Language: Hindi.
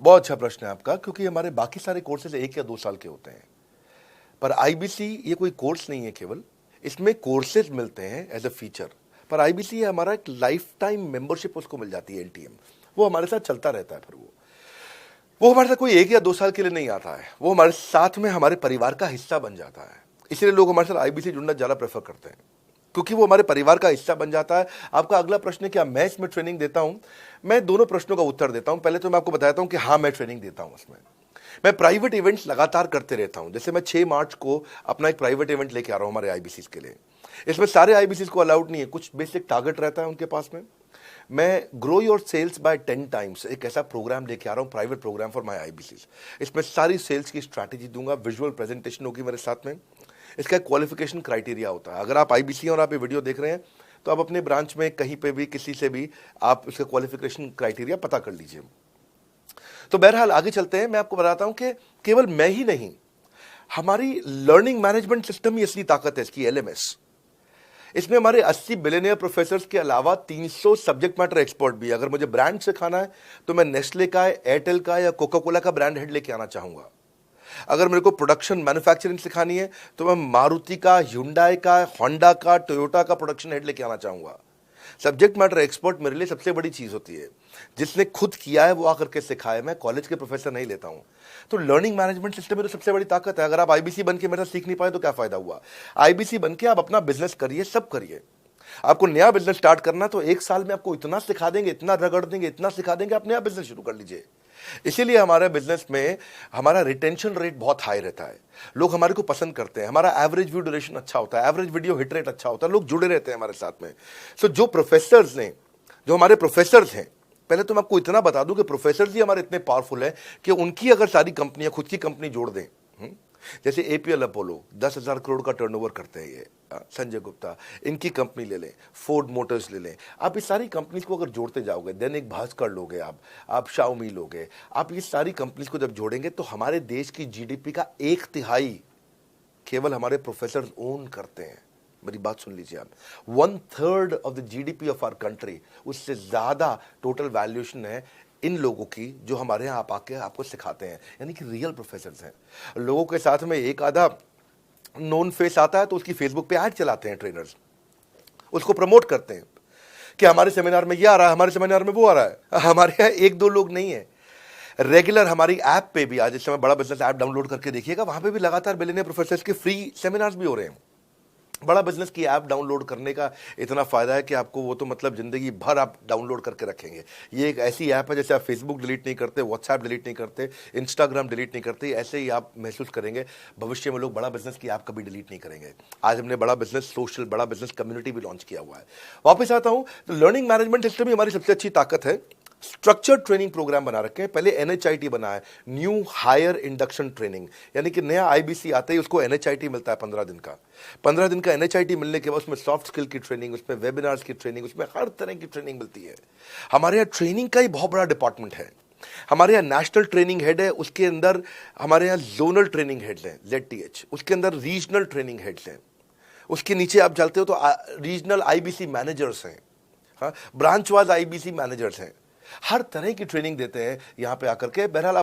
बहुत अच्छा प्रश्न है आपका, क्योंकि हमारे बाकी सारे कोर्सेज 1 या 2 साल के होते हैं, पर आईबीसी ये कोई कोर्स नहीं है केवल, इसमें कोर्सेज मिलते हैं एज अ फीचर। पर आईबीसी हमारा एक लाइफ टाइम मेंबरशिप उसको मिल जाती है, एलटीएम, वो हमारे साथ चलता रहता है। फिर वो हमारे साथ कोई 1 या 2 साल के लिए नहीं आता है, वो हमारे साथ में हमारे परिवार का हिस्सा बन जाता है। इसलिए लोग हमारे साथ आईबीसी जुड़ना ज़्यादा प्रेफर करते हैं, क्योंकि वो हमारे परिवार का हिस्सा बन जाता है। आपका अगला प्रश्न है क्या मैं इसमें ट्रेनिंग देता हूं? मैं दोनों प्रश्नों का उत्तर देता हूं। पहले तो मैं आपको बताता हूं कि हाँ, मैं ट्रेनिंग देता हूं इसमें। मैं प्राइवेट इवेंट्स लगातार करते रहता हूं। जैसे मैं 6 मार्च को अपना एक प्राइवेट इवेंट लेके आ रहा हूं हमारे आईबीसी के लिए। इसमें सारे आईबीसी को अलाउड नहीं है, कुछ बेसिक टारगेट रहता है उनके पास में। मैं grow your sales by 10 times एक ऐसा प्रोग्राम लेके आ रहा हूं, private program for my IBC. इसमें सारी सेल्स की स्ट्रैटेजी दूंगा, विजुअल प्रेजेंटेशन होगी मेरे साथ में। इसका क्वालिफिकेशन क्राइटेरिया होता है। अगर आप आईबीसी और आप ये वीडियो देख रहे हैं तो आप अपने ब्रांच में कहीं पे भी किसी से भी आप इसका क्वालिफिकेशन क्राइटेरिया पता कर लीजिए। तो बहरहाल आगे चलते हैं। मैं आपको बताता हूं कि केवल मैं ही नहीं, हमारी लर्निंग मैनेजमेंट सिस्टम ही असली ताकत है इसकी, एलएमएस। इसमें हमारे 80 बिलियनियर प्रोफेसर्स के अलावा 300 सब्जेक्ट मैटर एक्सपर्ट भी है। अगर मुझे ब्रांड सिखाना है तो मैं नेस्ले का, एयरटेल का या कोका कोला का ब्रांड हेड लेके आना चाहूंगा। अगर मेरे को प्रोडक्शन मैन्युफैक्चरिंग सिखानी है तो मैं मारुति का, ह्युंडई का, होंडा का, टोयोटा का प्रोडक्शन हेड लेके आना चाहूंगा। सब्जेक्ट मैटर एक्सपर्ट मेरे लिए सबसे बड़ी चीज होती है। जिसने खुद किया है वो आकर के सिखाए। मैं कॉलेज के प्रोफेसर नहीं लेता हूं। तो लर्निंग मैनेजमेंट सिस्टम में तो सबसे बड़ी ताकत है। अगर आप आईबीसी बन के मेरे साथ सीख नहीं पाए तो क्या फायदा हुआ? आईबीसी बन के आप अपना बिजनेस करिए, सब करिए। आपको नया बिजनेस स्टार्ट करना तो 1 साल में आपको इतना सिखा देंगे, इतना रगड़ देंगे, इतना सिखा देंगे, आप नया बिजनेस शुरू कर लीजिए। इसीलिए हमारे बिजनेस में हमारा रिटेंशन रेट बहुत हाई रहता है। लोग हमारे को पसंद करते हैं। हमारा एवरेज व्यू ड्यूरेशन अच्छा होता है, एवरेज वीडियो हिट रेट अच्छा होता है, लोग जुड़े रहते हैं हमारे साथ में। सो जो हमारे प्रोफेसर्स हैं, पहले तो मैं आपको इतना बता दूं कि प्रोफेसर्स ही हमारे इतने पावरफुल हैं कि उनकी अगर सारी कंपनियां खुद की कंपनी जोड़ दें, जैसे एपीएल अपोलो 10,000 करोड़ का टर्नओवर करते हैं ये, संजय गुप्ता, इनकी कंपनी ले लें, फोर्ड मोटर्स ले लें, आप इस सारी कंपनीज को अगर जोड़ते जाओगे, दैनिक भास्कर लोगे, आप शाओमी लोगे, आप ये सारी कंपनीज को जब जोड़ेंगे तो हमारे देश की जीडीपी का 1/3 केवल हमारे प्रोफेसर ओन करते हैं। मेरी बात सुन लीजिए आप, 1/3 of the GDP of our country, उससे ज्यादा टोटल वैल्यूएशन है इन लोगों की जो हमारे यहाँ आप आके आपको सिखाते हैं, यानी कि रियल प्रोफेसर्स हैं। लोगों के साथ में एक आधा नोन फेस आता है तो उसकी फेसबुक पे ऐड चलाते हैं ट्रेनर्स, उसको प्रमोट करते हैं कि हमारे सेमिनार में ये आ रहा है, हमारे सेमिनार में वो आ रहा है। हमारे यहाँ 1-2 लोग नहीं है, रेगुलर हमारी ऐप पे भी, आज इस समय बड़ा बिजनेस ऐप डाउनलोड करके देखिएगा, वहां पे भी लगातार बिलियनियर प्रोफेसर्स के फ्री सेमिनार्स भी हो रहे हैं। बड़ा बिजनेस की ऐप डाउनलोड करने का इतना फायदा है कि आपको वो तो मतलब जिंदगी भर आप डाउनलोड करके रखेंगे। ये एक ऐसी ऐप है जैसे आप फेसबुक डिलीट नहीं करते, व्हाट्सएप डिलीट नहीं करते, इंस्टाग्राम डिलीट नहीं करते, ऐसे ही आप महसूस करेंगे। भविष्य में लोग बड़ा बिजनेस की ऐप कभी डिलीट नहीं करेंगे। आज हमने बड़ा बिजनेस सोशल, बड़ा बिजनेस कम्युनिटी भी लॉन्च किया हुआ है। वापस आता हूं तो लर्निंग मैनेजमेंट सिस्टम ही हमारी सबसे अच्छी ताकत है। स्ट्रक्चर्ड ट्रेनिंग प्रोग्राम बना रखे हैं। पहले एनएचआईटी बना है, न्यू हायर इंडक्शन ट्रेनिंग, यानी कि नया आईबीसी आता है उसको एनएचआईटी मिलता है 15 दिन का। 15 दिन का एनएचआईटी मिलने के बाद उसमें सॉफ्ट स्किल की ट्रेनिंग, उसमें वेबिनार्स की ट्रेनिंग, उसमें हर तरह की ट्रेनिंग मिलती है। हमारे यहाँ ट्रेनिंग का ही बहुत बड़ा डिपार्टमेंट है। हमारे यहाँ नेशनल ट्रेनिंग हेड है, उसके अंदर हमारे यहाँ जोनल ट्रेनिंग हेड्स हैं, ZTH, उसके अंदर रीजनल ट्रेनिंग हेड्स हैं, उसके नीचे आप चलते हो तो रीजनल आईबीसी मैनेजर्स हैं, हाँ, ब्रांच वाइज आईबीसी मैनेजर्स हैं। हर तरह की ट्रेनिंग देते हैं यहाँ पे आकर के। बहरहाल